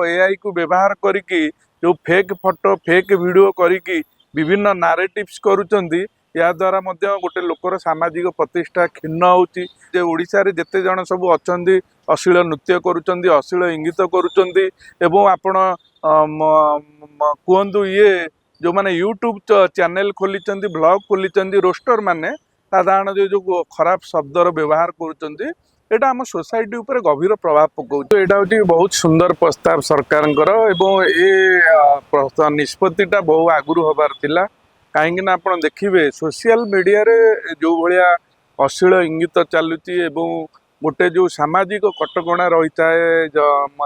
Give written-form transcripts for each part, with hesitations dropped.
AI को व्यवहार करिकी जो फेक फोटो फेक वीडियो करिकी विभिन्न नारेटिव्स करूचंदी या द्वारा मध्य गोटे लोकर सामाजिक प्रतिष्ठा क्षीण होउची जे ओडिसा रे जेते जण सब अछंदी अश्लील नृत्य करूचंदी अश्लील इंगित करूचंदी एवं आपण कुहंदु ये जो माने यूट्यूब चैनल खोलिचंदी ब्लॉग खोलिचंदी रोस्टर माने साधारण जो खराब शब्दर व्यवहार करूचंदी एटा आम सोसाइटी उपर गभीर प्रभाव पकाउछ। एटा होती बहुत सुंदर प्रस्ताव सरकारंकर एवं ए निष्पत्तिटा बहु आगुरु हबार थिला कहीं आप देखिए सोशल मीडिया रे जो भाया अश्लील इंगित चलुची एवं गोटे जो सामाजिक कटकणा रही थाए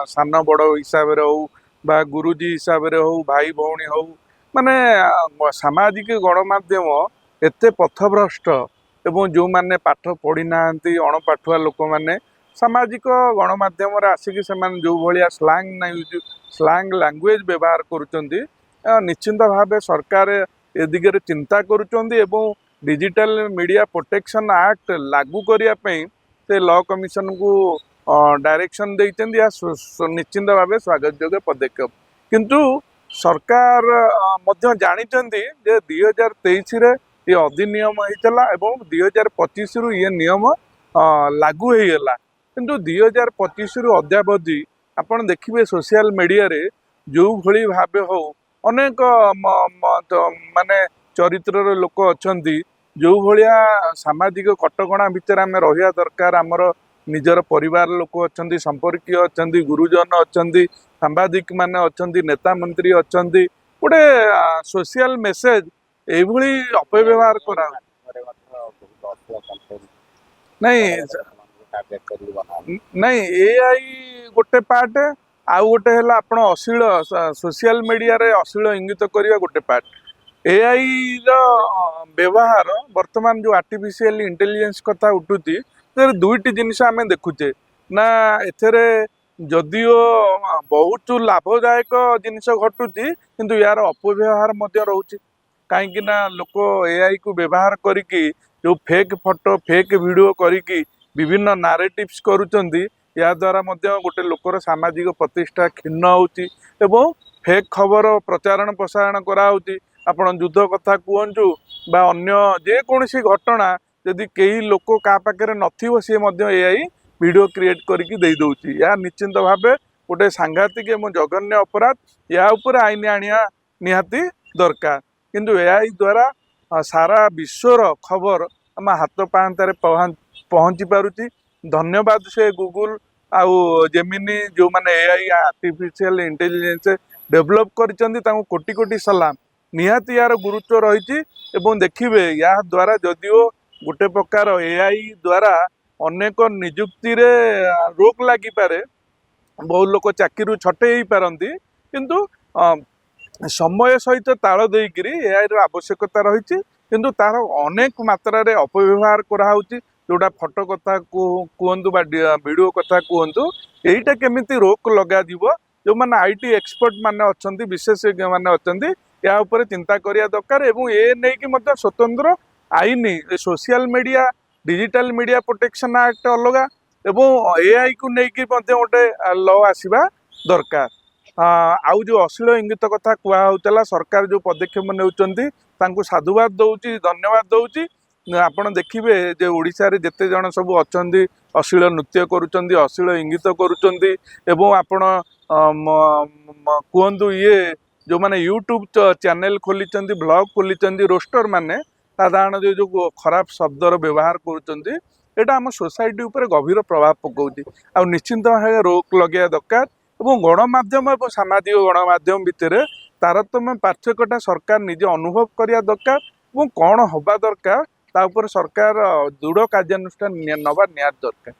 सान बड़ हिसाब से हो बा गुरुजी हिसाब से हो भाई भौणी हो माने सामाजिक गणमाध्यम एते पथभ्रष्ट एवं जो माने पाठ पढ़ी ना अणपाठुआ लोक मैंने सामाजिक गणमाध्यम आसिक से जो भाया स्लांग लैंग्वेज व्यवहार करुँच निश्चिंत भाव सरकार ए दिगरे चिंता करुँच एवं डिजिटल मीडिया प्रोटेक्शन एक्ट लागू करने से लॉ कमिशन को डायरेक्शन देइचंदी या निश्चिंत भाव स्वागत योग्य पदक्षेप किंतु सरकार मध्य जानिचंदी जे 2023 रे ये अधिनियम होइतला एवं 2025 रु ये नियम लागू होइगला किंतु 2025 रु अद्यावधि आपण देखिबे सोशल मीडिया रे जो भली भाबे हो अनेक माने चरित्र लोक अछंती जो भलिया सामाजिक कटकणा भितर आम रहिया दरकार आमर निजर परिवार लोक अछंती संपर्कीय अछंती गुरुजन अछंती सांबादिक माने अछंती नेता मंत्री अछंती गोटे सोशल मेसेज एभली अपव्यवहार करा नहीं नहीं एआई गोटे पार्ट आउ गोटे है आपण अश्लील सोशल मीडिया रे अश्लील इंगित करिया गोटे पार्ट एआई रो व्यवहार वर्तमान जो आर्टिफिशियल इंटेलिजेंस कथा उठुती दुईटी जिनिस आम देखुचे ना एथेरे जदिओ बहुत लाभदायक जिनिस घटुची किंतु यार अपव्यवहार मध्य रोचे कहीं लोक एआई को व्यवहार करिकी जो फेक फोटो फेक वीडियो करिकी विभिन्न नारेटिव्स करूचंदी या द्वारा मध्य गोटे लोकर सामाजिक प्रतिष्ठा क्षीण होउची एवं फेक खबर प्रचारण प्रसारण कराउची आपण युद्ध कथा कहतु बा अन्य जेकोसी घटना यदि कई लोक क्या पाखे नथिबो सी मध्य एआई वीडियो क्रिएट करके दे दउची या निश्चिंत भावे गोटे सांघातिक एवं जघन्य अपराध या ऊपर आईन आनिया निहाती दरकार किंतु एआई द्वारा सारा विश्वर खबर आम हाथ पाहांतारे पहुँची पारुची। धन्यवाद से गूगल आउ जेमिनी जो माने एआई आर्टिफिशियल इंटेलिजेंस डेवलप करिसंदी तांको कोटि कोटि सलाम निहाती यार गुरुत्व रही एवं देखिए या द्वारा जदिओ गोटे प्रकार एआई द्वारा अनेक निजुक्ति रे रोक लगी पारे बहुत लोग चाकरी छटई पारती किंतु समय सहित ताल देकरी एआई रो आवश्यकता रही किंतु तार अनेक मात्रा रे अपव्यवहार कराउची जोटा फोटो कथा कहतु बा वीडियो कथा कहतु यहीटा केमिति रोक लगा दिबो जो माने आईटी एक्सपर्ट माने अछंती विशेषज्ञ माने अछंती या ऊपर चिंता करिया दरकार एवं ए नै कि मतलब स्वतंत्र आईन social media digital media protection act अलगा एवं एआई को लेकिन गोटे लॉ आसवा दरकार। आउ जो अश्लील इंगित कथा कहला सरकार जो पदक्षेप नेउचंती तांको साधुवाद दउची धन्यवाद दउची। आपण देखिए जे ओडिसा रे जेते जण सब अछंती अश्लील नृत्य करूचंती अश्लील इंगित करूचंती एवं आपण कुहंदु ये जो माने यूट्यूब चैनल खोलिचंती ब्लॉग खोलिचंती रोस्टर माने साधारण जो खराब शब्दर व्यवहार करुँच एटा आम सोसाइटी उपर गभीर प्रभाव पकाउछ आ निश्चिंत भाव रोक लगे दरकार एवं गणमाध्यम और सामाजिक गणमाध्यम भितर तारतम्य पार्थक्यटा सरकार निजे अनुभव करिया दरकार और कौन हवा दरकार ता उपर सरकार दृढ़ कार्यानुष्ठान नवा निहाती दरकार।